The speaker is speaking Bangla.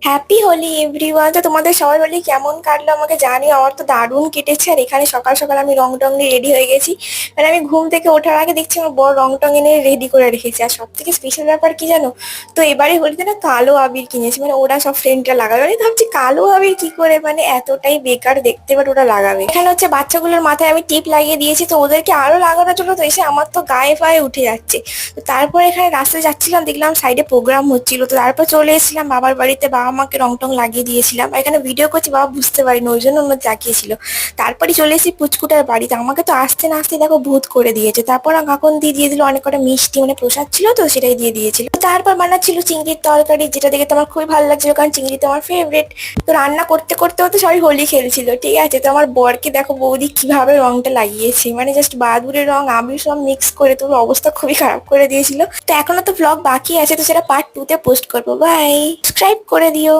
Happy Holi everyone. তো তোমাদের সবার হোলি কেমন কাটলো আমাকে জানিও। আমার তো দারুণ কেটেছে। আর এখানে সকাল সকাল আমি রং টং নিয়ে রেডি হয়ে গেছি। মানে আমি ঘুম থেকে ওঠার আগে দেখছি আমার বড় রং টং এনে রেডি করে রেখেছে। আর সব থেকে স্পেশাল ব্যাপার কি জানো, তো এবারে হোলিতে না কালো আবির কিনেছি। মানে ওরা সব ফ্রেন্ডরা লাগাবে, মানে ভাবছি কালো আবির কি করে, মানে এতটাই বেকার দেখতে, বাট ওরা লাগাবে। এখানে হচ্ছে বাচ্চাগুলোর মাথায় আমি টিপ লাগিয়ে দিয়েছি, তো ওদেরকে আরো লাগানোর জন্য তো এসে আমার তো গায়ে ফায়ে উঠে যাচ্ছে। তো তারপরে এখানে রাস্তায় যাচ্ছিলাম, দেখলাম সাইডে প্রোগ্রাম হচ্ছিল, তো তারপর চলে এসেছিলাম বাবার বাড়িতে। বাবা মাকে রং টং লাগিয়ে দিয়েছিলাম। আর এখানে ভিডিও করছি, বাবা বুঝতে পারিনি, ওই জন্য অন্য তাকিয়েছিল। তারপরে চলে এসেছি পুচকুটার বাড়িতে। আমাকে তো আসতে না আসতে দেখো ভূত করে দিয়েছে। তারপর কাকন দিয়ে দিল অনেক কটা মিষ্টি, মানে প্রসাদ ছিল তো সেটাই দিয়ে দিয়েছিল। তো তারপর বানাচ্ছিল চিংড়ির তরকারি, যেটা দেখে তো আমার খুবই ভালো লাগছিল, কারণ চিংড়ি তো আমার ফেভারিট। তো রান্না করতে করতে তো সবাই হোলি খেলছিল, ঠিক আছে। তো আমার বরকে দেখো বৌদি কিভাবে রংটা লাগিয়েছে, মানে জাস্ট বাদুড়ের রং আবির সব মিক্স করে, তোর অবস্থা খুবই খারাপ করে দিয়েছিল। তো এখনো তো ব্লগ বাকি আছে, তো সেটা পার্ট 2 তে পোস্ট করবো। বাই, সাবস্ক্রাইব করে দিও।